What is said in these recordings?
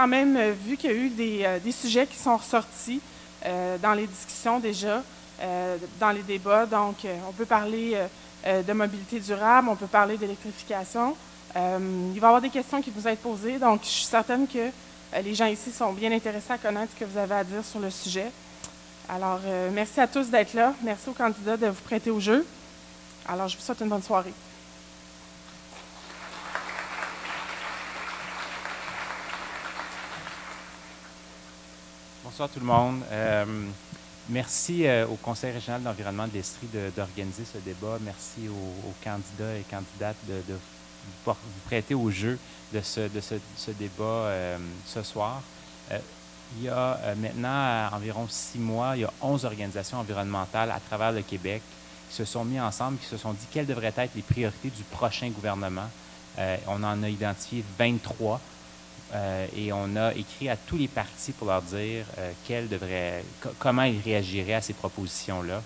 quand même vu qu'il y a eu des sujets qui sont ressortis dans les discussions déjà, dans les débats. Donc, on peut parler de mobilité durable, on peut parler d'électrification. Il va y avoir des questions qui vous être posées, donc je suis certaine que les gens ici sont bien intéressés à connaître ce que vous avez à dire sur le sujet. Alors, merci à tous d'être là. Merci aux candidats de vous prêter au jeu. Alors, je vous souhaite une bonne soirée. Bonsoir tout le monde. Merci au Conseil régional de l'environnement de l'Estrie d'organiser ce débat. Merci aux candidats et candidates de vous prêter au jeu de ce débat ce soir. Il y a maintenant environ 6 mois, il y a 11 organisations environnementales à travers le Québec qui se sont mis ensemble, qui se sont dit quelles devraient être les priorités du prochain gouvernement. On en a identifié 23 et on a écrit à tous les partis pour leur dire comment ils réagiraient à ces propositions-là.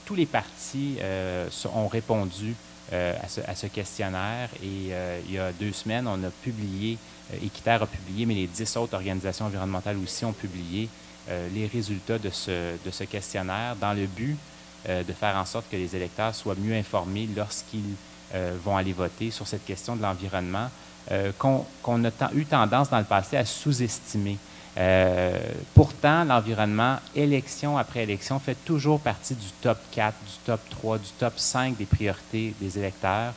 Tous les partis ont répondu à ce questionnaire et il y a 2 semaines, on a publié, Équiterre a publié, mais les 10 autres organisations environnementales aussi ont publié les résultats de ce questionnaire dans le but de faire en sorte que les électeurs soient mieux informés lorsqu'ils vont aller voter sur cette question de l'environnement qu'on a eu tendance dans le passé à sous-estimer. Pourtant, l'environnement, élection après élection, fait toujours partie du top 4, du top 3, du top 5 des priorités des électeurs.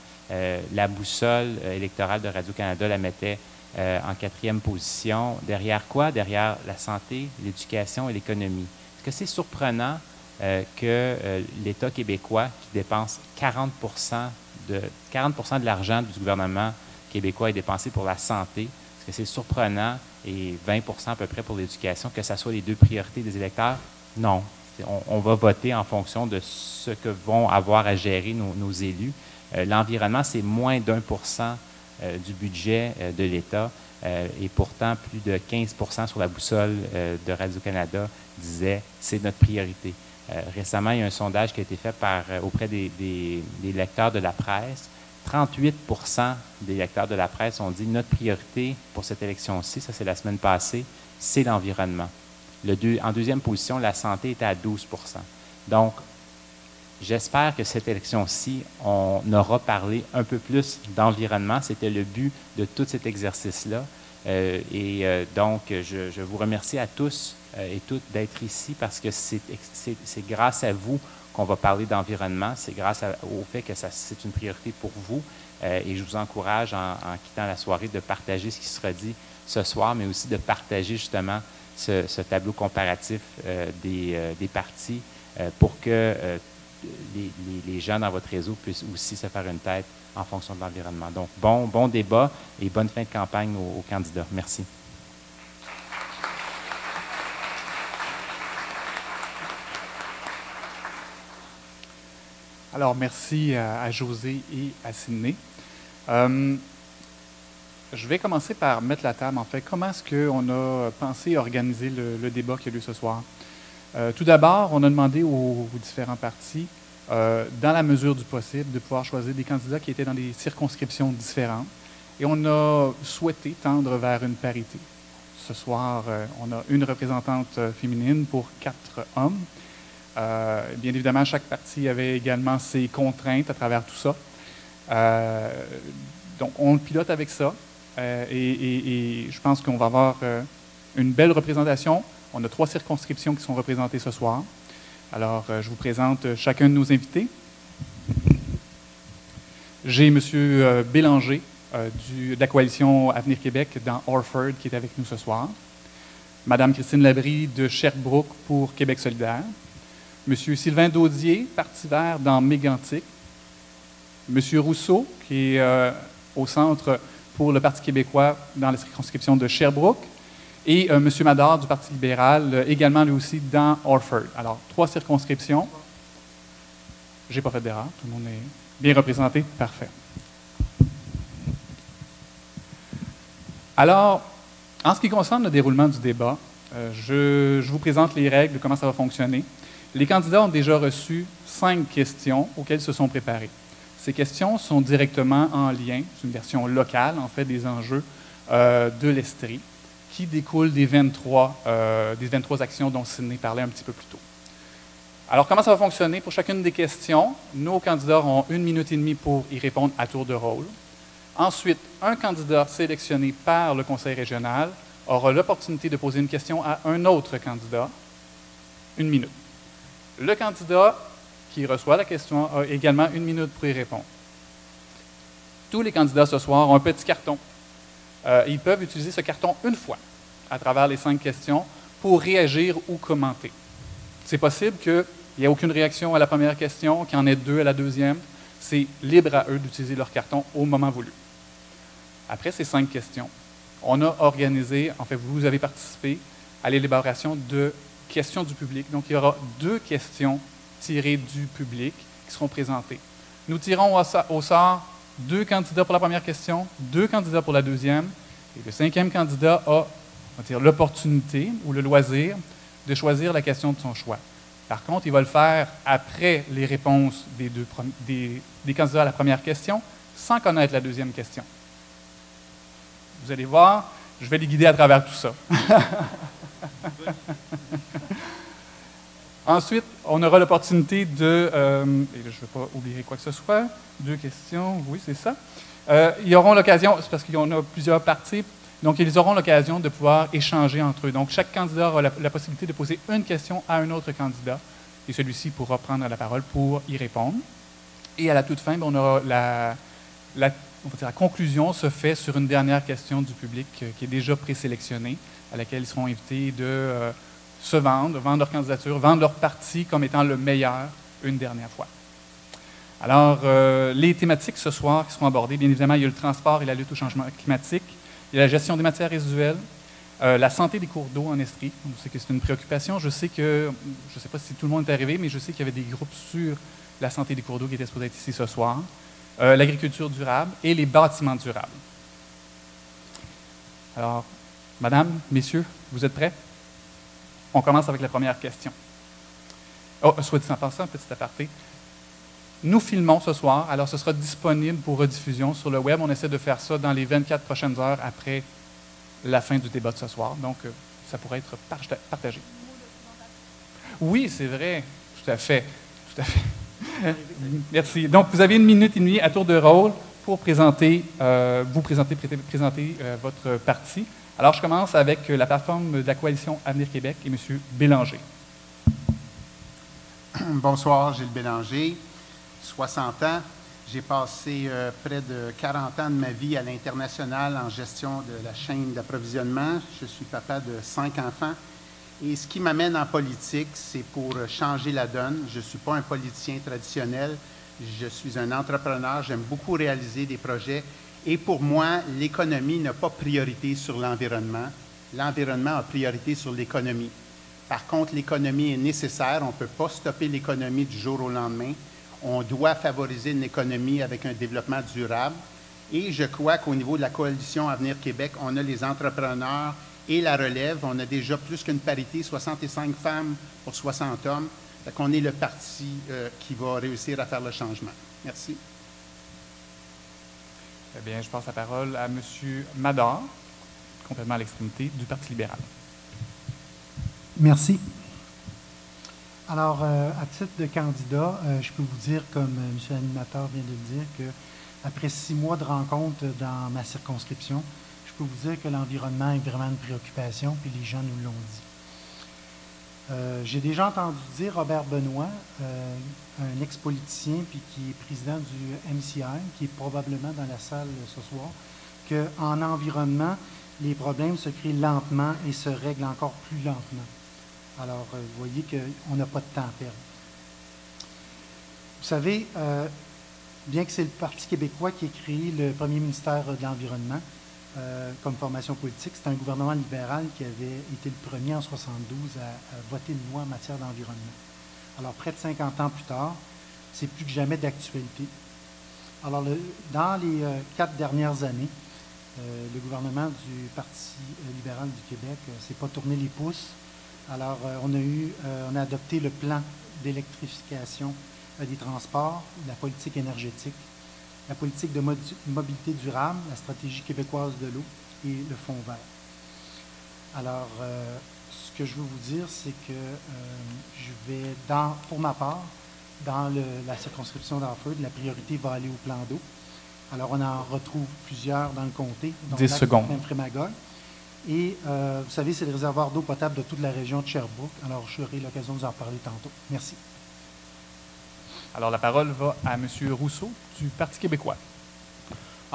La boussole électorale de Radio-Canada la mettait en 4e position. Derrière quoi? Derrière la santé, l'éducation et l'économie. Est-ce que c'est surprenant que l'État québécois, qui dépense 40 de l'argent du gouvernement québécois est dépensé pour la santé, est-ce que c'est surprenant, et 20 à peu près pour l'éducation, que ce soit les 2 priorités des électeurs? Non. On va voter en fonction de ce que vont avoir à gérer nos élus. L'environnement, c'est moins d'1% du budget de l'État et pourtant plus de 15 sur la boussole de Radio-Canada disait c'est notre priorité. Récemment, il y a un sondage qui a été fait auprès des lecteurs de la presse. 38 des lecteurs de la presse ont dit notre priorité pour cette élection-ci, ça c'est la semaine passée, c'est l'environnement. En 2e position, la santé était à 12 Donc, j'espère que cette élection-ci, on aura parlé un peu plus d'environnement. C'était le but de tout cet exercice-là. Donc, je vous remercie à tous et toutes d'être ici parce que c'est grâce à vous qu'on va parler d'environnement. C'est grâce au fait que c'est une priorité pour vous. Et je vous encourage, en quittant la soirée, de partager ce qui sera dit ce soir, mais aussi de partager justement ce tableau comparatif des partis pour que les gens dans votre réseau puissent aussi se faire une tête en fonction de l'environnement. Donc, bon débat et bonne fin de campagne aux candidats. Merci. Alors, merci à José et à Sydney. Je vais commencer par mettre la table, en fait. Comment est-ce qu'on a pensé organiser le débat qui a lieu ce soir? Tout d'abord, on a demandé aux différents partis, dans la mesure du possible, de pouvoir choisir des candidats qui étaient dans des circonscriptions différentes. Et on a souhaité tendre vers une parité. Ce soir, on a une représentante féminine pour 4 hommes. Bien évidemment, chaque parti avait également ses contraintes à travers tout ça. Donc, on pilote avec ça. Et je pense qu'on va avoir une belle représentation. On a 3 circonscriptions qui sont représentées ce soir. Alors, je vous présente chacun de nos invités. J'ai M. Bélanger de la coalition Avenir Québec dans Orford qui est avec nous ce soir. Mme Christine Labrie de Sherbrooke pour Québec solidaire. M. Sylvain Daudier, Parti vert dans Mégantic. M. Rousseau, qui est au centre pour le Parti québécois dans la circonscription de Sherbrooke. Et M. Madar du Parti libéral, également lui aussi dans Orford. Alors, 3 circonscriptions. Je n'ai pas fait d'erreur. Tout le monde est bien représenté. Parfait. Alors, en ce qui concerne le déroulement du débat, je vous présente les règles de comment ça va fonctionner. Les candidats ont déjà reçu 5 questions auxquelles ils se sont préparés. Ces questions sont directement en lien, c'est une version locale, en fait, des enjeux de l'Estrie, qui découlent des 23 actions dont Sydney parlait un petit peu plus tôt. Alors, comment ça va fonctionner? Pour chacune des questions, nos candidats auront 1 minute et demie pour y répondre à tour de rôle. Ensuite, un candidat sélectionné par le conseil régional aura l'opportunité de poser une question à un autre candidat, 1 minute. Le candidat qui reçoit la question a également 1 minute pour y répondre. Tous les candidats ce soir ont un petit carton. Ils peuvent utiliser ce carton une fois à travers les 5 questions pour réagir ou commenter. C'est possible qu'il n'y ait aucune réaction à la première question, qu'il y en ait 2 à la deuxième. C'est libre à eux d'utiliser leur carton au moment voulu. Après ces 5 questions, on a organisé, en fait, vous avez participé à l'élaboration de questions du public. Donc, il y aura 2 questions tirées du public qui seront présentées. Nous tirons au sort 2 candidats pour la première question, 2 candidats pour la deuxième, et le 5e candidat a l'opportunité ou le loisir de choisir la question de son choix. Par contre, il va le faire après les réponses des candidats à la première question, sans connaître la deuxième question. Vous allez voir, je vais les guider à travers tout ça. Ensuite, on aura l'opportunité de... et je ne vais pas oublier quoi que ce soit. 2 questions, oui, c'est ça. Ils auront l'occasion, c'est parce qu'il y en a plusieurs parties, donc ils auront l'occasion de pouvoir échanger entre eux. Donc, chaque candidat aura la possibilité de poser une question à un autre candidat, et celui-ci pourra prendre la parole pour y répondre. Et à la toute fin, on aura la conclusion se fait sur une dernière question du public qui est déjà présélectionnée, à laquelle ils seront invités de se vendre leur candidature, vendre leur parti comme étant le meilleur une dernière fois. Alors, les thématiques ce soir qui seront abordées, bien évidemment, il y a le transport et la lutte au changement climatique, il y a la gestion des matières résiduelles, la santé des cours d'eau en Estrie. Je sais que c'est une préoccupation. Je sais pas si tout le monde est arrivé, mais je sais qu'il y avait des groupes sur la santé des cours d'eau qui étaient supposés être ici ce soir. L'agriculture durable et les bâtiments durables. Alors, madame, messieurs, vous êtes prêts? On commence avec la première question. Oh, soit dit en passant, petit aparté. Nous filmons ce soir, alors ce sera disponible pour rediffusion sur le web. On essaie de faire ça dans les 24 prochaines heures après la fin du débat de ce soir. Donc, ça pourrait être partagé. Oui, c'est vrai. Tout à fait. Tout à fait. Merci. Donc, vous avez 1 minute et demie à tour de rôle pour présenter votre parti. Alors, je commence avec la plateforme de la Coalition Avenir Québec et M. Bélanger. Bonsoir, Gilles Bélanger, 60 ans. J'ai passé près de 40 ans de ma vie à l'international en gestion de la chaîne d'approvisionnement. Je suis papa de 5 enfants. Et ce qui m'amène en politique, c'est pour changer la donne. Je ne suis pas un politicien traditionnel. Je suis un entrepreneur. J'aime beaucoup réaliser des projets. Et pour moi, l'économie n'a pas priorité sur l'environnement. L'environnement a priorité sur l'économie. Par contre, l'économie est nécessaire. On ne peut pas stopper l'économie du jour au lendemain. On doit favoriser une économie avec un développement durable. Et je crois qu'au niveau de la Coalition Avenir Québec, on a les entrepreneurs et la relève. On a déjà plus qu'une parité, 65 femmes pour 60 hommes. Fait qu'on est le parti qui va réussir à faire le changement. Merci. Eh bien, je passe la parole à M. Mador, complètement à l'extrémité, du Parti libéral. Merci. Alors, à titre de candidat, je peux vous dire, comme M. l'animateur vient de le dire, qu'après 6 mois de rencontres dans ma circonscription, je peux vous dire que l'environnement est vraiment une préoccupation, puis les gens nous l'ont dit. J'ai déjà entendu dire Robert Benoît, un ex-politicien, puis qui est président du MCI, qui est probablement dans la salle ce soir, qu'en environnement, les problèmes se créent lentement et se règlent encore plus lentement. Alors, vous voyez qu'on n'a pas de temps à perdre. Vous savez, bien que c'est le Parti québécois qui ait créé le premier ministère de l'Environnement comme formation politique, c'est un gouvernement libéral qui avait été le premier en 1972 à voter une loi en matière d'environnement. Alors, près de 50 ans plus tard, c'est plus que jamais d'actualité. Alors, dans les 4 dernières années, le gouvernement du Parti libéral du Québec ne s'est pas tourné les pouces. Alors, on a adopté le plan d'électrification des transports, la politique énergétique, la politique de mobilité durable, la stratégie québécoise de l'eau et le fonds vert. Alors, ce que je veux vous dire, c'est que je vais, pour ma part, dans la circonscription d'Harford, la priorité va aller au plan d'eau. Alors, on en retrouve plusieurs dans le comté. 10 secondes. Même Frémagogue. Et vous savez, c'est le réservoir d'eau potable de toute la région de Sherbrooke. Alors, j'aurai l'occasion de vous en parler tantôt. Merci. Alors, la parole va à M. Rousseau du Parti québécois.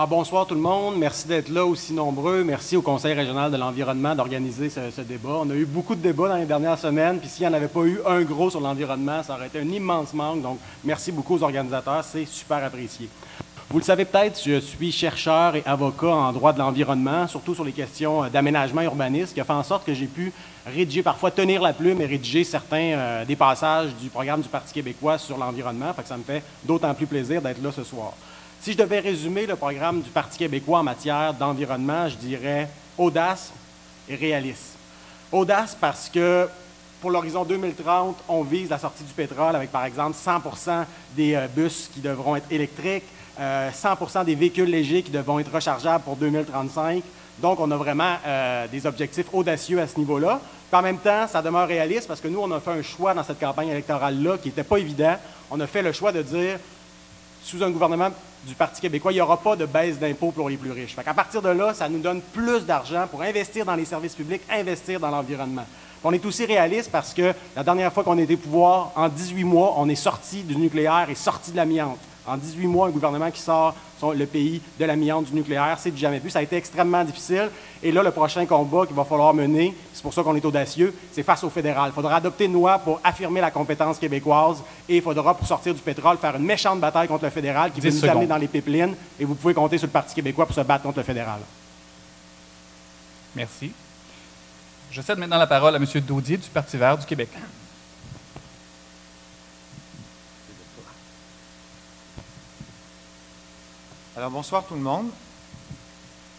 Bonsoir tout le monde. Merci d'être là aussi nombreux. Merci au Conseil régional de l'environnement d'organiser ce débat. On a eu beaucoup de débats dans les dernières semaines, puis s'il n'y en avait pas eu un gros sur l'environnement, ça aurait été un immense manque. Donc, merci beaucoup aux organisateurs. C'est super apprécié. Vous le savez peut-être, je suis chercheur et avocat en droit de l'environnement, surtout sur les questions d'aménagement urbanisme, ce qui a fait en sorte que j'ai pu rédiger, parfois tenir la plume et rédiger certains des passages du programme du Parti québécois sur l'environnement. Fait que ça me fait d'autant plus plaisir d'être là ce soir. Si je devais résumer le programme du Parti québécois en matière d'environnement, je dirais audace et réalisme. Audace parce que pour l'horizon 2030, on vise la sortie du pétrole avec, par exemple, 100% des bus qui devront être électriques, 100% des véhicules légers qui devront être rechargeables pour 2035. Donc, on a vraiment des objectifs audacieux à ce niveau-là. Puis en même temps, ça demeure réaliste parce que nous, on a fait un choix dans cette campagne électorale-là qui n'était pas évident. On a fait le choix de dire, sous un gouvernement du Parti québécois, il n'y aura pas de baisse d'impôts pour les plus riches. Fait qu'à partir de là, ça nous donne plus d'argent pour investir dans les services publics, investir dans l'environnement. On est aussi réaliste parce que la dernière fois qu'on a été au pouvoir, en 18 mois, on est sorti du nucléaire et sorti de l'amiante. En 18 mois, un gouvernement qui sort le pays de l'amiante, du nucléaire, c'est du jamais vu. Ça a été extrêmement difficile. Et là, le prochain combat qu'il va falloir mener, c'est pour ça qu'on est audacieux, c'est face au fédéral. Il faudra adopter une loi pour affirmer la compétence québécoise et il faudra, pour sortir du pétrole, faire une méchante bataille contre le fédéral qui veut nous amener dans les pipelines. Et vous pouvez compter sur le Parti québécois pour se battre contre le fédéral. Merci. Je cède maintenant la parole à M. Daudier du Parti vert du Québec. Alors, bonsoir tout le monde.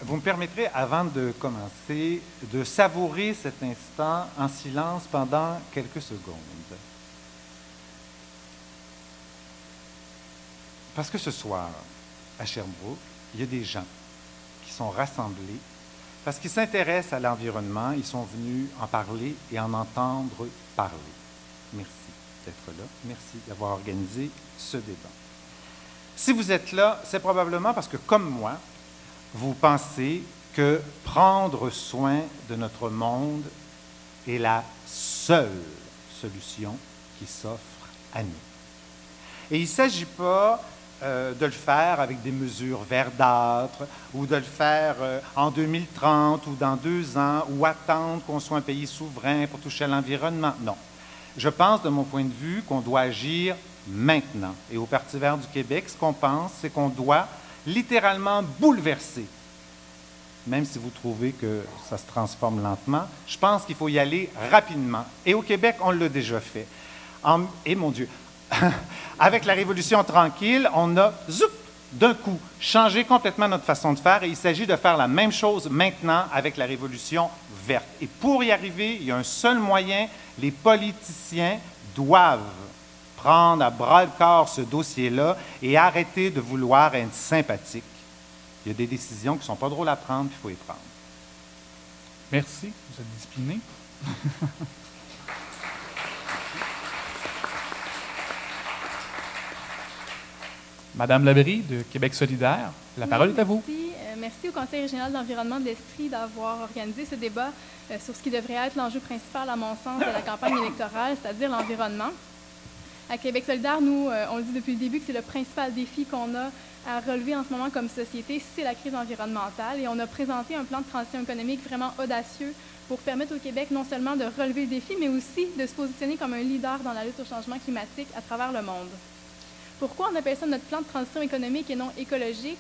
Vous me permettrez, avant de commencer, de savourer cet instant en silence pendant quelques secondes. Parce que ce soir, à Sherbrooke, il y a des gens qui sont rassemblés parce qu'ils s'intéressent à l'environnement, ils sont venus en parler et en entendre parler. Merci d'être là. Merci d'avoir organisé ce débat. Si vous êtes là, c'est probablement parce que, comme moi, vous pensez que prendre soin de notre monde est la seule solution qui s'offre à nous. Et il ne s'agit pas de le faire avec des mesures verdâtres ou de le faire en 2030 ou dans 2 ans ou attendre qu'on soit un pays souverain pour toucher à l'environnement. Non. Je pense, de mon point de vue, qu'on doit agir maintenant. Et au Parti vert du Québec, ce qu'on pense, c'est qu'on doit littéralement bouleverser. Même si vous trouvez que ça se transforme lentement, je pense qu'il faut y aller rapidement. Et au Québec, on l'a déjà fait. Et mon Dieu, avec la Révolution tranquille, on a, d'un coup, changé complètement notre façon de faire et il s'agit de faire la même chose maintenant avec la Révolution verte. Et pour y arriver, il y a un seul moyen, les politiciens doivent prendre à bras-le-corps ce dossier-là et arrêter de vouloir être sympathique. Il y a des décisions qui ne sont pas drôles à prendre, puis il faut les prendre. Merci, vous êtes discipliné. Madame Labrie, de Québec solidaire, la parole est à vous. Merci au Conseil régional d'environnement de l'Estrie d'avoir organisé ce débat sur ce qui devrait être l'enjeu principal, à mon sens, de la campagne électorale, c'est-à-dire l'environnement. À Québec solidaire, nous, on le dit depuis le début que c'est le principal défi qu'on a à relever en ce moment comme société, c'est la crise environnementale. Et on a présenté un plan de transition économique vraiment audacieux pour permettre au Québec non seulement de relever le défi, mais aussi de se positionner comme un leader dans la lutte au changement climatique à travers le monde. Pourquoi on appelle ça notre plan de transition économique et non écologique?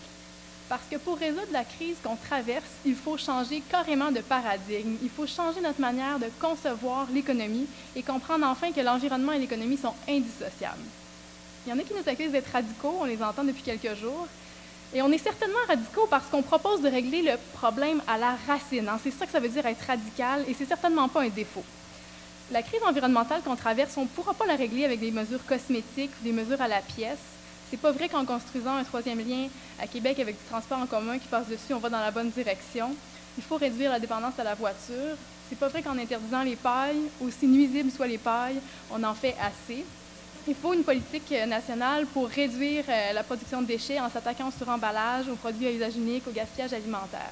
Parce que pour résoudre la crise qu'on traverse, il faut changer carrément de paradigme. Il faut changer notre manière de concevoir l'économie et comprendre enfin que l'environnement et l'économie sont indissociables. Il y en a qui nous accusent d'être radicaux, on les entend depuis quelques jours. Et on est certainement radicaux parce qu'on propose de régler le problème à la racine. C'est ça que ça veut dire être radical et c'est certainement pas un défaut. La crise environnementale qu'on traverse, on ne pourra pas la régler avec des mesures cosmétiques ou des mesures à la pièce. C'est pas vrai qu'en construisant un 3e lien à Québec avec du transport en commun qui passe dessus, on va dans la bonne direction. Il faut réduire la dépendance à la voiture. C'est pas vrai qu'en interdisant les pailles, aussi nuisibles soient les pailles, on en fait assez. Il faut une politique nationale pour réduire la production de déchets en s'attaquant au suremballage, aux produits à usage unique, au gaspillage alimentaire.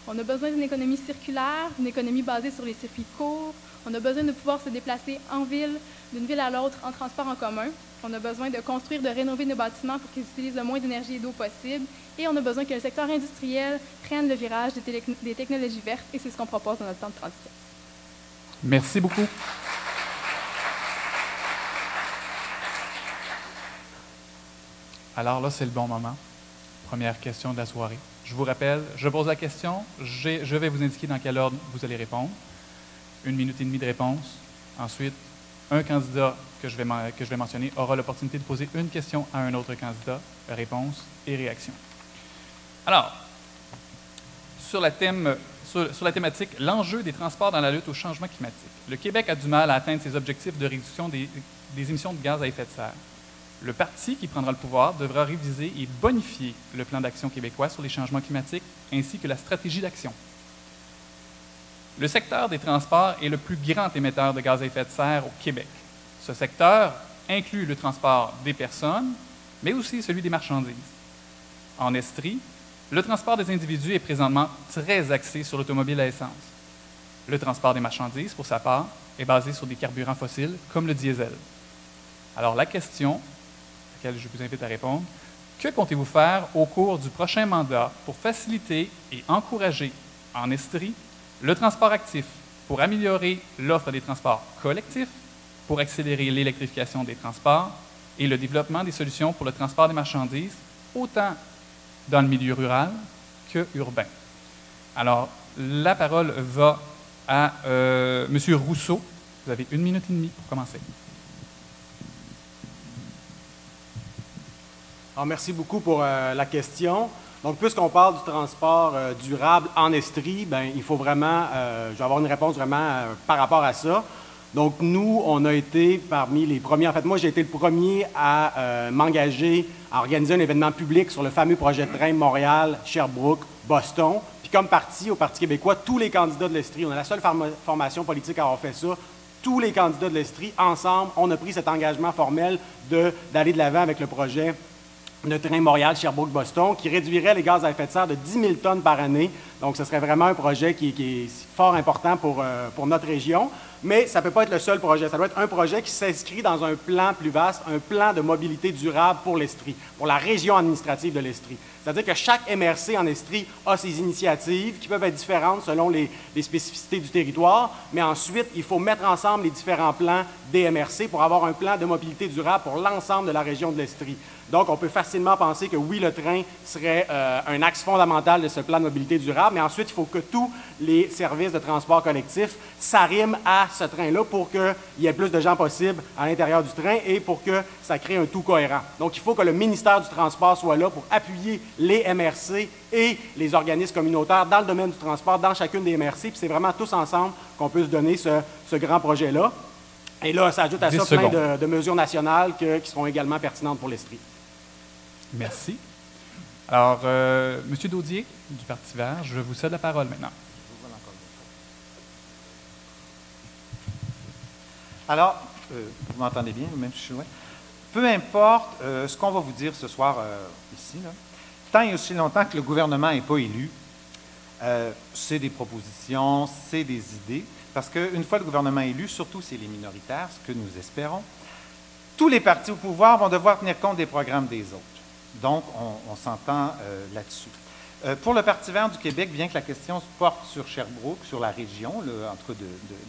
On a besoin d'une économie circulaire, d'une économie basée sur les circuits courts. On a besoin de pouvoir se déplacer en ville, d'une ville à l'autre, en transport en commun. On a besoin de construire, de rénover nos bâtiments pour qu'ils utilisent le moins d'énergie et d'eau possible. Et on a besoin que le secteur industriel prenne le virage des technologies vertes. Et c'est ce qu'on propose dans notre plan de transition. Merci beaucoup. Alors là, c'est le bon moment. Première question de la soirée. Je vous rappelle, je pose la question, je vais vous indiquer dans quel ordre vous allez répondre. 1 minute et demie de réponse. Ensuite, un candidat que je vais mentionner aura l'opportunité de poser une question à un autre candidat, réponse et réaction. Alors, sur la thématique « L'enjeu des transports dans la lutte au changement climatique », le Québec a du mal à atteindre ses objectifs de réduction des émissions de gaz à effet de serre. Le parti qui prendra le pouvoir devra réviser et bonifier le plan d'action québécois sur les changements climatiques ainsi que la stratégie d'action. Le secteur des transports est le plus grand émetteur de gaz à effet de serre au Québec. Ce secteur inclut le transport des personnes, mais aussi celui des marchandises. En Estrie, le transport des individus est présentement très axé sur l'automobile à essence. Le transport des marchandises, pour sa part, est basé sur des carburants fossiles comme le diesel. Alors la question à laquelle je vous invite à répondre, que comptez-vous faire au cours du prochain mandat pour faciliter et encourager en Estrie le transport actif, pour améliorer l'offre des transports collectifs, pour accélérer l'électrification des transports et le développement des solutions pour le transport des marchandises, autant dans le milieu rural que urbain. Alors, la parole va à M. Rousseau. Vous avez 1 minute et demie pour commencer. Alors, merci beaucoup pour la question. Donc, puisqu'on parle du transport durable en Estrie, bien, il faut vraiment, je vais avoir une réponse vraiment par rapport à ça. Donc, nous, on a été parmi les premiers. En fait, moi, j'ai été le premier à m'engager à organiser un événement public sur le fameux projet de train Montréal-Sherbrooke-Boston. Puis, comme parti, au Parti québécois, tous les candidats de l'Estrie, on est la seule formation politique à avoir fait ça. Tous les candidats de l'Estrie, ensemble, on a pris cet engagement formel d'aller de l'avant avec le projet de train Montréal-Sherbrooke-Boston qui réduirait les gaz à effet de serre de 10 000 tonnes par année. Donc, ce serait vraiment un projet qui est fort important pour notre région. Mais ça ne peut pas être le seul projet. Ça doit être un projet qui s'inscrit dans un plan plus vaste, un plan de mobilité durable pour l'Estrie, pour la région administrative de l'Estrie. C'est-à-dire que chaque MRC en Estrie a ses initiatives qui peuvent être différentes selon les spécificités du territoire, mais ensuite, il faut mettre ensemble les différents plans des MRC pour avoir un plan de mobilité durable pour l'ensemble de la région de l'Estrie. Donc, on peut facilement penser que oui, le train serait un axe fondamental de ce plan de mobilité durable, mais ensuite, il faut que tous les services de transport collectif s'arriment à ce train-là pour qu'il y ait plus de gens possible à l'intérieur du train et pour que ça crée un tout cohérent. Donc, il faut que le ministère du Transport soit là pour appuyer les MRC et les organismes communautaires dans le domaine du transport, dans chacune des MRC, puis c'est vraiment tous ensemble qu'on peut se donner ce grand projet-là. Et là, ça ajoute à ça plein de mesures nationales qui seront également pertinentes pour l'Estrie. Merci. Alors, M. Daudier, du Parti vert, je vous cède la parole maintenant. Alors, vous m'entendez bien, même si je suis loin. Peu importe ce qu'on va vous dire ce soir ici, là, tant et aussi longtemps que le gouvernement n'est pas élu, c'est des propositions, c'est des idées, parce qu'une fois le gouvernement élu, surtout si les minoritaires, ce que nous espérons, tous les partis au pouvoir vont devoir tenir compte des programmes des autres. Donc, on s'entend là-dessus. Pour le Parti vert du Québec, bien que la question se porte sur Sherbrooke, sur la région, en tout cas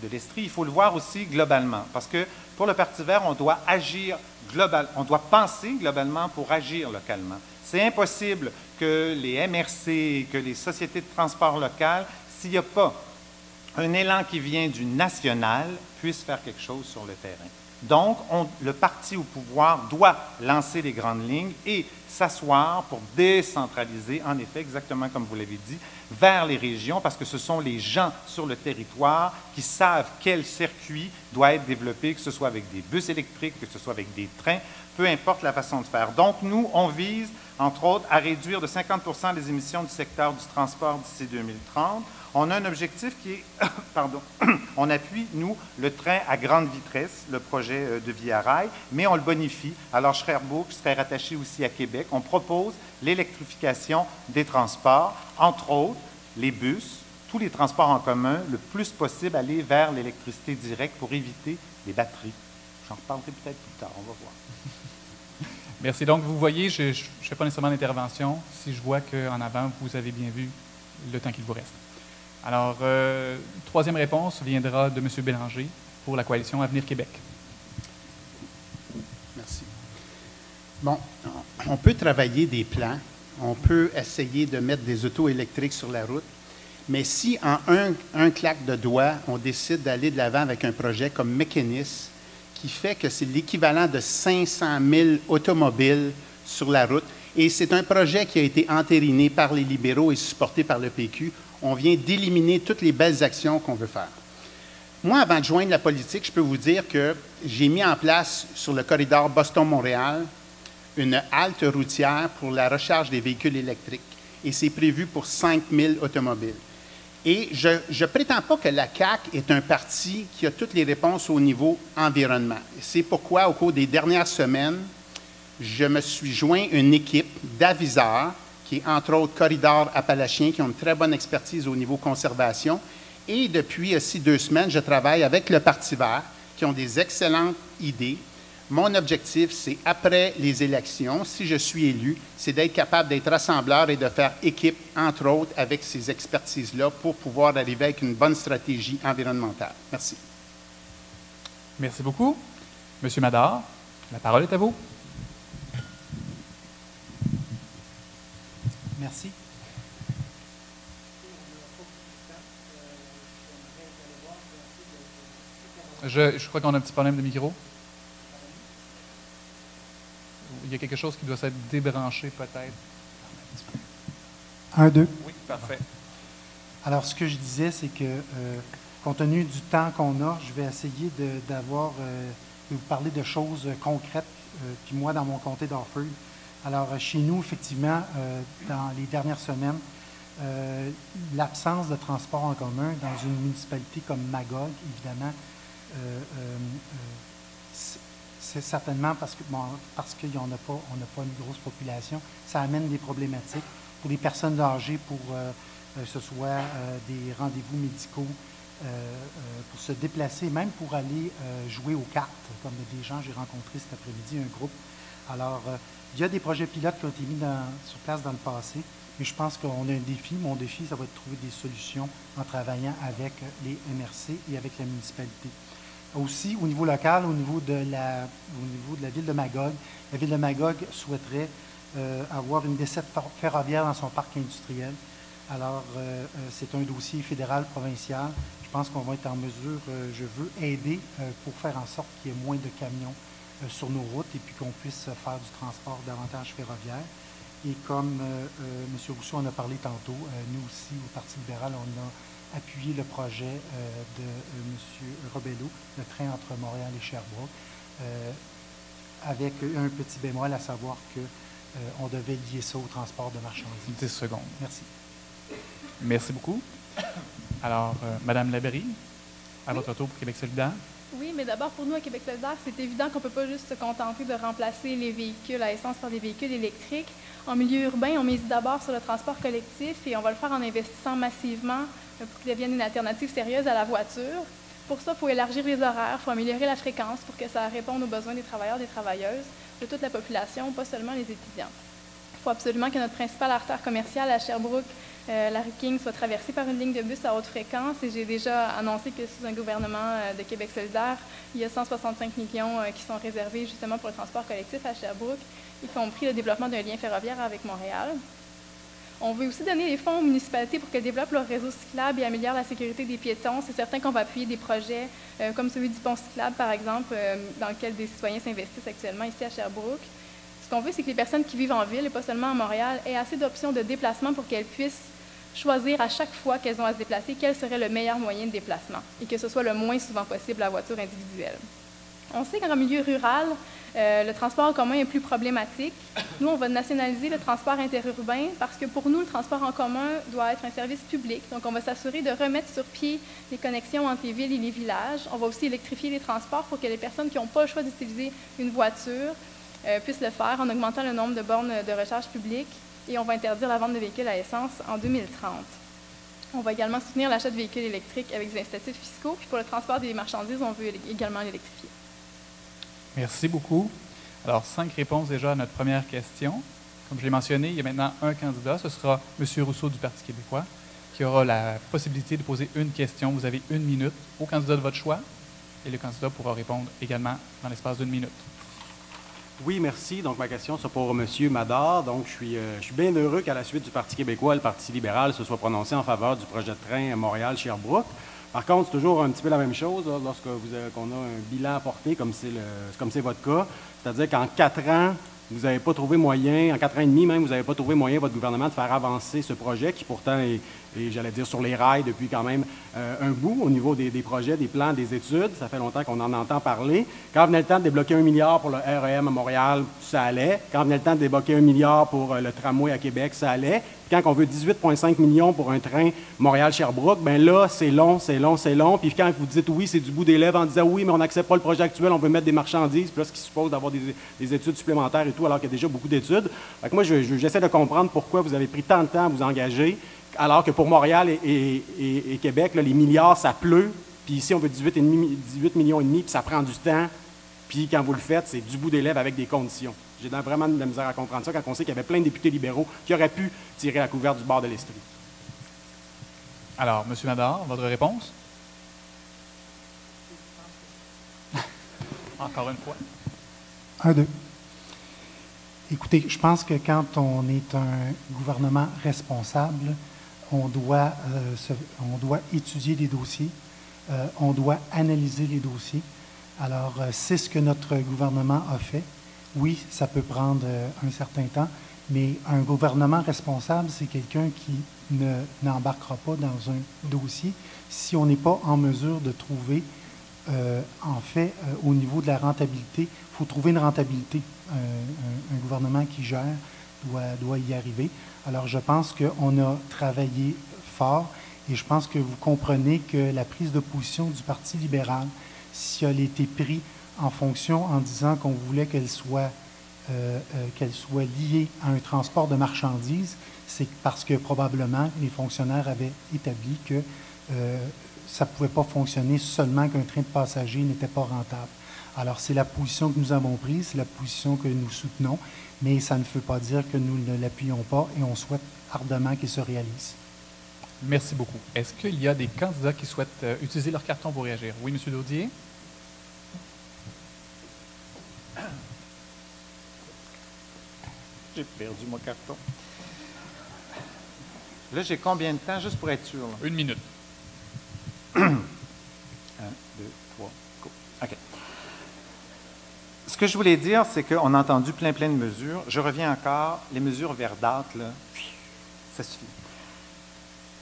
de l'Estrie, il faut le voir aussi globalement. Parce que pour le Parti vert, on doit agir globalement, on doit penser globalement pour agir localement. C'est impossible que les MRC, que les sociétés de transport locales, s'il n'y a pas un élan qui vient du national, puissent faire quelque chose sur le terrain. Donc, le parti au pouvoir doit lancer les grandes lignes et s'asseoir pour décentraliser, en effet, exactement comme vous l'avez dit, vers les régions, parce que ce sont les gens sur le territoire qui savent quel circuit doit être développé, que ce soit avec des bus électriques, que ce soit avec des trains, peu importe la façon de faire. Donc, nous, on vise, entre autres, à réduire de 50 % les émissions du secteur du transport d'ici 2030. On a un objectif qui est, pardon, on appuie, nous, le train à grande vitesse, le projet de Via Rail, mais on le bonifie. Alors, Sherbrooke serait rattaché aussi à Québec. On propose l'électrification des transports, entre autres les bus, tous les transports en commun, le plus possible aller vers l'électricité directe pour éviter les batteries. J'en reparlerai peut-être plus tard, on va voir. Merci. Donc, vous voyez, je ne fais pas nécessairement d'intervention si je vois qu'en avant, vous avez bien vu le temps qu'il vous reste. Alors, troisième réponse viendra de M. Bélanger pour la coalition Avenir Québec. Merci. Bon, on peut travailler des plans, on peut essayer de mettre des autos électriques sur la route, mais si en un claque de doigts, on décide d'aller de l'avant avec un projet comme Mécanis, qui fait que c'est l'équivalent de 500 000 automobiles sur la route. Et c'est un projet qui a été entériné par les libéraux et supporté par le PQ. On vient d'éliminer toutes les belles actions qu'on veut faire. Moi, avant de joindre la politique, je peux vous dire que j'ai mis en place sur le corridor Boston-Montréal une halte routière pour la recharge des véhicules électriques. Et c'est prévu pour 5 000 automobiles. Et je ne prétends pas que la CAQ est un parti qui a toutes les réponses au niveau environnement. C'est pourquoi, au cours des dernières semaines, je me suis joint à une équipe d'aviseurs, qui est entre autres Corridor Appalachien, qui ont une très bonne expertise au niveau conservation. Et depuis aussi 2 semaines, je travaille avec le Parti vert, qui ont des excellentes idées. Mon objectif, c'est après les élections, si je suis élu, c'est d'être capable d'être rassembleur et de faire équipe, entre autres, avec ces expertises-là pour pouvoir arriver avec une bonne stratégie environnementale. Merci. Merci beaucoup. Monsieur Madar, la parole est à vous. Merci. Je crois qu'on a un petit problème de micro. Il y a quelque chose qui doit s'être débranché, peut-être. 1, 2. Oui, parfait. Alors, ce que je disais, c'est que, compte tenu du temps qu'on a, je vais essayer de vous parler de choses concrètes. Puis moi, dans mon comté d'Orford. Alors, chez nous, effectivement, dans les dernières semaines, l'absence de transport en commun dans une municipalité comme Magog, évidemment, c'est certainement parce qu'on n'a pas une grosse population. Ça amène des problématiques pour les personnes âgées, pour que ce soit des rendez-vous médicaux, pour se déplacer, même pour aller jouer aux cartes, comme des gens que j'ai rencontrés cet après-midi, un groupe. Alors, il y a des projets pilotes qui ont été mis sur place dans le passé, mais je pense qu'on a un défi. Mon défi, ça va être de trouver des solutions en travaillant avec les MRC et avec la municipalité. Aussi, au niveau local, au niveau de la ville de Magog, la ville de Magog souhaiterait avoir une desserte ferroviaire dans son parc industriel. Alors, c'est un dossier fédéral, provincial. Je pense qu'on va être en mesure, je veux aider pour faire en sorte qu'il y ait moins de camions sur nos routes et puis qu'on puisse faire du transport davantage ferroviaire. Et comme M. Rousseau en a parlé tantôt, nous aussi, au Parti libéral, on a appuyé le projet de M. Robello, le train entre Montréal et Sherbrooke, avec un petit bémol, à savoir qu'on devait lier ça au transport de marchandises. 10 secondes. Merci. Merci beaucoup. Alors, Mme Labrie, à votre tour pour Québec solidaire. Oui, mais d'abord, pour nous, à Québec solidaire, c'est évident qu'on ne peut pas juste se contenter de remplacer les véhicules à essence par des véhicules électriques. En milieu urbain, on mise d'abord sur le transport collectif et on va le faire en investissant massivement pour qu'il devienne une alternative sérieuse à la voiture. Pour ça, il faut élargir les horaires, il faut améliorer la fréquence pour que ça réponde aux besoins des travailleurs, des travailleuses, de toute la population, pas seulement les étudiants. Il faut absolument que notre principale artère commerciale à Sherbrooke, la rue King, soit traversée par une ligne de bus à haute fréquence. Et j'ai déjà annoncé que sous un gouvernement de Québec solidaire, il y a 165 millions qui sont réservés justement pour le transport collectif à Sherbrooke, y compris le développement d'un lien ferroviaire avec Montréal. On veut aussi donner des fonds aux municipalités pour qu'elles développent leur réseau cyclable et améliorent la sécurité des piétons. C'est certain qu'on va appuyer des projets comme celui du pont cyclable, par exemple, dans lequel des citoyens s'investissent actuellement ici à Sherbrooke. Ce qu'on veut, c'est que les personnes qui vivent en ville, et pas seulement à Montréal, aient assez d'options de déplacement pour qu'elles puissent choisir à chaque fois qu'elles ont à se déplacer quel serait le meilleur moyen de déplacement et que ce soit le moins souvent possible la voiture individuelle. On sait qu'en milieu rural, le transport en commun est plus problématique. Nous, on va nationaliser le transport interurbain parce que pour nous, le transport en commun doit être un service public. Donc, on va s'assurer de remettre sur pied les connexions entre les villes et les villages. On va aussi électrifier les transports pour que les personnes qui n'ont pas le choix d'utiliser une voiture puissent le faire en augmentant le nombre de bornes de recharge publique. Et on va interdire la vente de véhicules à essence en 2030. On va également soutenir l'achat de véhicules électriques avec des incitatifs fiscaux. Puis pour le transport des marchandises, on veut également l'électrifier. Merci beaucoup. Alors, 5 réponses déjà à notre première question. Comme je l'ai mentionné, il y a maintenant un candidat. Ce sera M. Rousseau du Parti québécois qui aura la possibilité de poser une question. Vous avez 1 minute au candidat de votre choix et le candidat pourra répondre également dans l'espace d'1 minute. Oui, merci. Donc, ma question, c'est pour M. Madar. Donc, je suis bien heureux qu'à la suite du Parti québécois, le Parti libéral se soit prononcé en faveur du projet de train Montréal-Sherbrooke. Par contre, c'est toujours un petit peu la même chose là, lorsque qu'on a un bilan à porter, comme c'est votre cas. C'est-à-dire qu'en 4 ans, vous n'avez pas trouvé moyen, en 4 ans et demi même, vous n'avez pas trouvé moyen, votre gouvernement, de faire avancer ce projet qui pourtant est j'allais dire, sur les rails depuis quand même un bout au niveau des projets, des plans, des études. Ça fait longtemps qu'on en entend parler. Quand venait le temps de débloquer 1 milliard pour le REM à Montréal, ça allait. Quand venait le temps de débloquer 1 milliard pour le tramway à Québec, ça allait. Quand on veut 18,5 millions pour un train Montréal-Sherbrooke, bien là, c'est long, c'est long, c'est long. Puis quand vous dites oui, c'est du bout des lèvres en disant oui, mais on n'accepte pas le projet actuel, on veut mettre des marchandises, puis là, ce qui suppose d'avoir des études supplémentaires et tout, alors qu'il y a déjà beaucoup d'études. Fait que moi, j'essaie de comprendre pourquoi vous avez pris tant de temps à vous engager, alors que pour Montréal et Québec, là, les milliards, ça pleut. Puis ici, on veut 18 millions et demi, puis ça prend du temps. Puis quand vous le faites, c'est du bout des lèvres avec des conditions. J'ai vraiment de la misère à comprendre ça quand on sait qu'il y avait plein de députés libéraux qui auraient pu tirer la couverte du bord de l'Estrie. Alors, M. Madar, votre réponse? Encore une fois. 1, 2. Écoutez, je pense que quand on est un gouvernement responsable, on doit étudier les dossiers, on doit analyser les dossiers. Alors, c'est ce que notre gouvernement a fait. Oui, ça peut prendre un certain temps, mais un gouvernement responsable, c'est quelqu'un qui n'embarquera pas dans un dossier si on n'est pas en mesure de trouver, au niveau de la rentabilité, il faut trouver une rentabilité. Un gouvernement qui gère doit y arriver. Alors, je pense qu'on a travaillé fort et je pense que vous comprenez que la prise de position du Parti libéral, si elle a été prise en fonction en disant qu'on voulait qu'elle soit liée à un transport de marchandises, c'est parce que probablement les fonctionnaires avaient établi que ça ne pouvait pas fonctionner seulement qu'un train de passagers n'était pas rentable. Alors, c'est la position que nous avons prise, c'est la position que nous soutenons, mais ça ne veut pas dire que nous ne l'appuyons pas et on souhaite ardemment qu'il se réalise. Merci beaucoup. Est-ce qu'il y a des candidats qui souhaitent utiliser leur carton pour réagir? Oui, M. Daudier? J'ai perdu mon carton. Là, j'ai combien de temps, juste pour être sûr? Là? 1 minute. 1, 2, 3, go. OK. Ce que je voulais dire, c'est qu'on a entendu plein de mesures. Je reviens encore, les mesures verdâtres, là, ça suffit.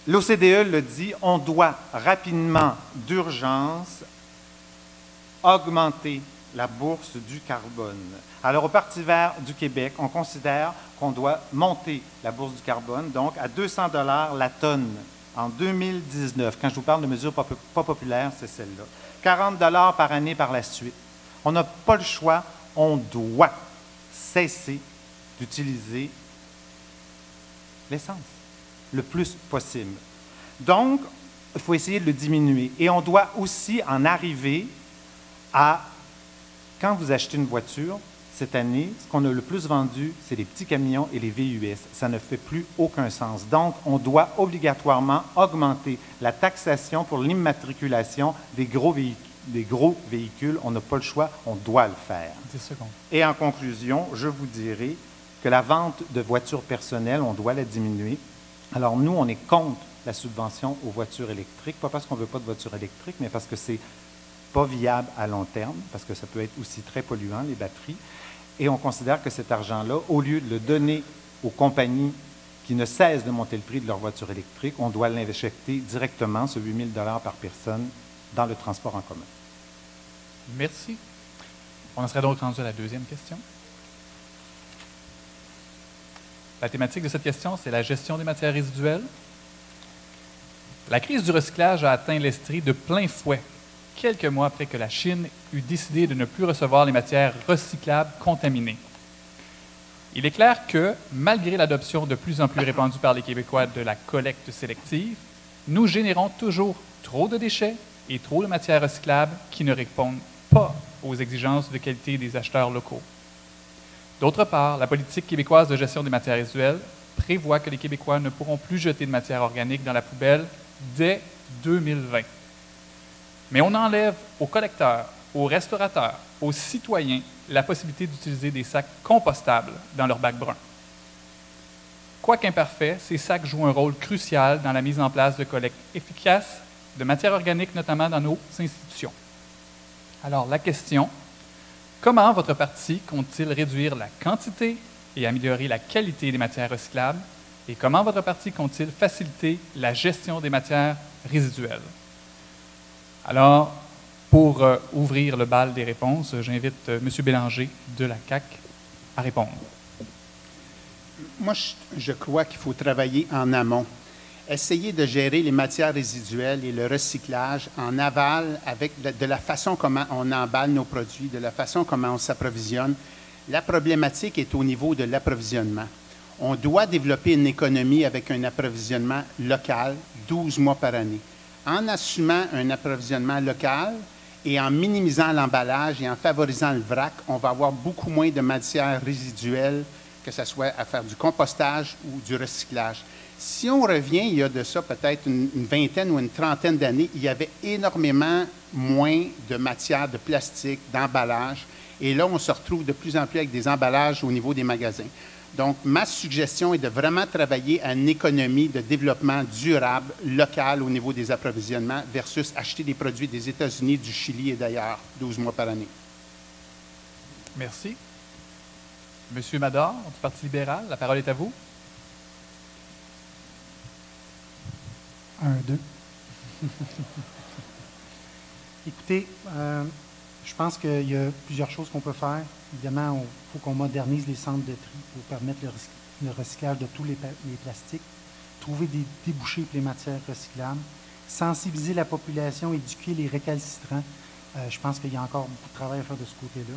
L'OCDE le dit, on doit rapidement, d'urgence, augmenter la bourse du carbone. Alors, au Parti vert du Québec, on considère qu'on doit monter la bourse du carbone, donc à 200 $ la tonne en 2019. Quand je vous parle de mesures pas populaires, c'est celle-là. 40 $ par année par la suite. On n'a pas le choix, on doit cesser d'utiliser l'essence le plus possible. Donc, il faut essayer de le diminuer. Et on doit aussi en arriver à, quand vous achetez une voiture, cette année, ce qu'on a le plus vendu, c'est les petits camions et les VUS. Ça ne fait plus aucun sens. Donc, on doit obligatoirement augmenter la taxation pour l'immatriculation des gros véhicules. On n'a pas le choix, on doit le faire. 10 secondes. Et en conclusion, je vous dirai que la vente de voitures personnelles, on doit la diminuer. Alors, nous, on est contre la subvention aux voitures électriques, pas parce qu'on ne veut pas de voitures électriques, mais parce que c'est pas viable à long terme, parce que ça peut être aussi très polluant, les batteries. Et on considère que cet argent-là, au lieu de le donner aux compagnies qui ne cessent de monter le prix de leurs voitures électriques, on doit l'injecter directement, ce 8 000 $ par personne, dans le transport en commun. Merci. On en serait donc rendu à la deuxième question. La thématique de cette question, c'est la gestion des matières résiduelles. La crise du recyclage a atteint l'Estrie de plein fouet, quelques mois après que la Chine eut décidé de ne plus recevoir les matières recyclables contaminées. Il est clair que, malgré l'adoption de plus en plus répandue par les Québécois de la collecte sélective, nous générons toujours trop de déchets et trop de matières recyclables qui ne répondent pas aux exigences de qualité des acheteurs locaux. D'autre part, la politique québécoise de gestion des matières résiduelles prévoit que les Québécois ne pourront plus jeter de matière organique dans la poubelle dès 2020. Mais on enlève aux collecteurs, aux restaurateurs, aux citoyens la possibilité d'utiliser des sacs compostables dans leur bac brun. Quoique imparfaits, ces sacs jouent un rôle crucial dans la mise en place de collectes efficaces de matière organique, notamment dans nos institutions. Alors, la question: comment votre parti compte-t-il réduire la quantité et améliorer la qualité des matières recyclables? Et comment votre parti compte-t-il faciliter la gestion des matières résiduelles? Alors, pour ouvrir le bal des réponses, j'invite M. Bélanger de la CAQ à répondre. Moi, je crois qu'il faut travailler en amont. Essayer de gérer les matières résiduelles et le recyclage en aval avec de la façon comment on emballe nos produits, de la façon comment on s'approvisionne. La problématique est au niveau de l'approvisionnement. On doit développer une économie avec un approvisionnement local 12 mois par année. En assumant un approvisionnement local et en minimisant l'emballage et en favorisant le vrac, on va avoir beaucoup moins de matières résiduelles, que ce soit à faire du compostage ou du recyclage. Si on revient, il y a de ça peut-être une vingtaine ou une trentaine d'années, il y avait énormément moins de matière, de plastique, d'emballage. Et là, on se retrouve de plus en plus avec des emballages au niveau des magasins. Donc, ma suggestion est de vraiment travailler à une économie de développement durable, local au niveau des approvisionnements versus acheter des produits des États-Unis, du Chili et d'ailleurs, 12 mois par année. Merci. Monsieur Mador, du Parti libéral, la parole est à vous. 1, 2. Écoutez, je pense qu'il y a plusieurs choses qu'on peut faire. Évidemment, il faut qu'on modernise les centres de tri pour permettre le recyclage de tous les plastiques, trouver des débouchés pour les matières recyclables, sensibiliser la population, éduquer les récalcitrants. Je pense qu'il y a encore beaucoup de travail à faire de ce côté-là.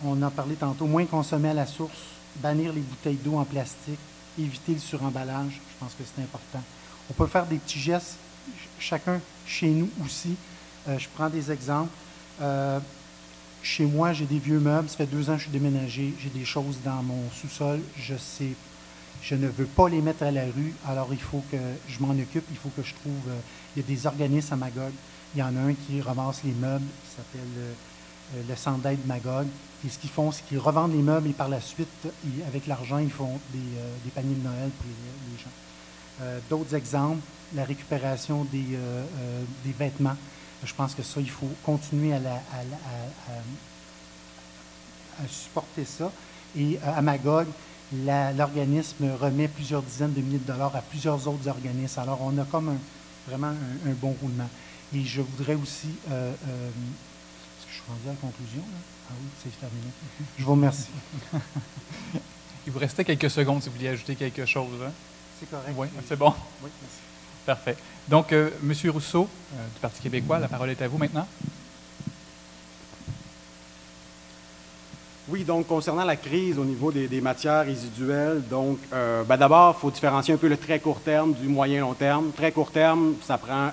On en parlait tantôt, moins consommer à la source, bannir les bouteilles d'eau en plastique, éviter le suremballage, je pense que c'est important. On peut faire des petits gestes, chacun chez nous aussi. Je prends des exemples. Chez moi, j'ai des vieux meubles, ça fait 2 ans que je suis déménagé, j'ai des choses dans mon sous-sol, je ne veux pas les mettre à la rue, alors il faut que je m'en occupe, il faut que je trouve, il y a des organismes à Magog, il y en a un qui ramasse les meubles, qui s'appelle le centre d'aide Magog, et ce qu'ils font, c'est qu'ils revendent les meubles et par la suite, avec l'argent, ils font des paniers de Noël pour les gens. D'autres exemples, la récupération des vêtements. Je pense que ça, il faut continuer à supporter ça. Et à Magog, l'organisme remet plusieurs dizaines de milliers de dollars à plusieurs autres organismes. Alors, on a comme vraiment un bon roulement. Et je voudrais aussi... est-ce que je suis rendu à la conclusion, là? Ah oui, c'est terminé. Je vous remercie. Il vous restait quelques secondes si vous vouliez ajouter quelque chose. Hein? C'est correct. Oui, c'est bon. Oui, merci. Parfait. Donc, M. Rousseau, du Parti québécois, la parole est à vous maintenant. Oui, donc concernant la crise au niveau des matières résiduelles, donc d'abord, il faut différencier un peu le très court terme du moyen-long terme. Très court terme, ça prend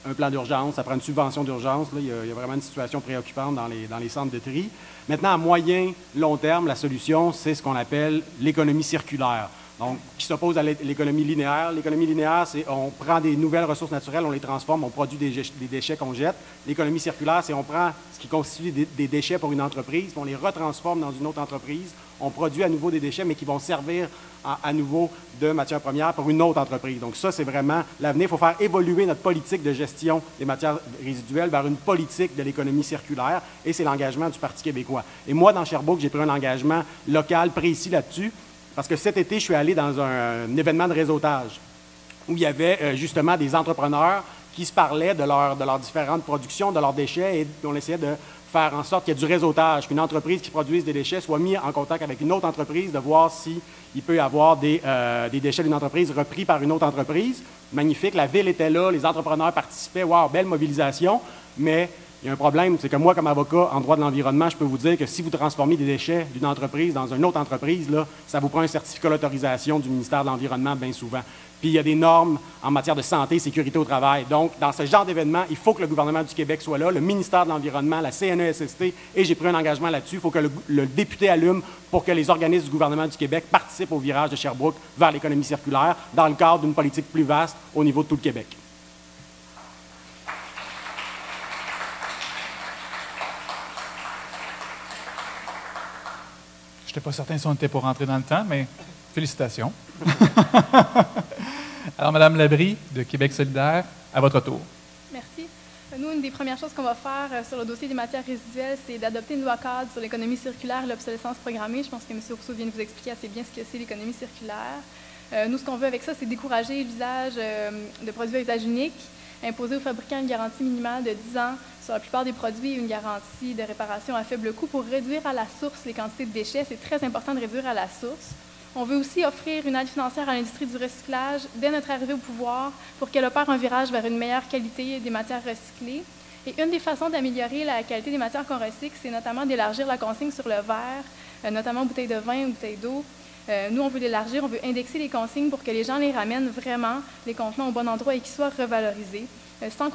un plan d'urgence, ça prend une subvention d'urgence. Là, il y a vraiment une situation préoccupante dans les centres de tri. Maintenant, à moyen-long terme, la solution, c'est ce qu'on appelle l'économie circulaire. Donc, qui s'oppose à l'économie linéaire. L'économie linéaire, c'est on prend des nouvelles ressources naturelles, on les transforme, on produit des déchets qu'on jette. L'économie circulaire, c'est on prend ce qui constitue des déchets pour une entreprise, puis on les retransforme dans une autre entreprise. On produit à nouveau des déchets, mais qui vont servir à nouveau de matière première pour une autre entreprise. Donc ça, c'est vraiment l'avenir. Il faut faire évoluer notre politique de gestion des matières résiduelles vers une politique de l'économie circulaire, et c'est l'engagement du Parti québécois. Et moi, dans Sherbrooke, j'ai pris un engagement local précis là-dessus. Parce que cet été, je suis allé dans un événement de réseautage où il y avait justement des entrepreneurs qui se parlaient de leurs différentes productions, de leurs déchets, et on essayait faire en sorte qu'il y ait du réseautage, qu'une entreprise qui produise des déchets soit mise en contact avec une autre entreprise, de voir s'il peut y avoir des déchets d'une entreprise repris par une autre entreprise. Magnifique, la ville était là, les entrepreneurs participaient, wow, belle mobilisation, mais il y a un problème, c'est que moi, comme avocat en droit de l'environnement, je peux vous dire que si vous transformez des déchets d'une entreprise dans une autre entreprise, là, ça vous prend un certificat d'autorisation du ministère de l'Environnement bien souvent. Puis il y a des normes en matière de santé et sécurité au travail. Donc, dans ce genre d'événement, il faut que le gouvernement du Québec soit là, le ministère de l'Environnement, la CNESST, et j'ai pris un engagement là-dessus. Il faut que le député allume pour que les organismes du gouvernement du Québec participent au virage de Sherbrooke vers l'économie circulaire dans le cadre d'une politique plus vaste au niveau de tout le Québec. Je n'étais pas certain si on était pour rentrer dans le temps, mais félicitations. Alors, Mme Labrie, de Québec solidaire, à votre tour. Merci. Nous, une des premières choses qu'on va faire sur le dossier des matières résiduelles, c'est d'adopter une loi cadre sur l'économie circulaire et l'obsolescence programmée. Je pense que M. Rousseau vient de vous expliquer assez bien ce que c'est l'économie circulaire. Nous, ce qu'on veut avec ça, c'est décourager l'usage de produits à usage unique, imposer aux fabricants une garantie minimale de 10 ans sur la plupart des produits et une garantie de réparation à faible coût pour réduire à la source les quantités de déchets. C'est très important de réduire à la source. On veut aussi offrir une aide financière à l'industrie du recyclage dès notre arrivée au pouvoir pour qu'elle opère un virage vers une meilleure qualité des matières recyclées. Et une des façons d'améliorer la qualité des matières qu'on recycle, c'est notamment d'élargir la consigne sur le verre, notamment bouteilles de vin ou bouteilles d'eau. Nous, on veut l'élargir, on veut indexer les consignes pour que les gens les ramènent vraiment, les contenants, au bon endroit et qu'ils soient revalorisés, sans qu'on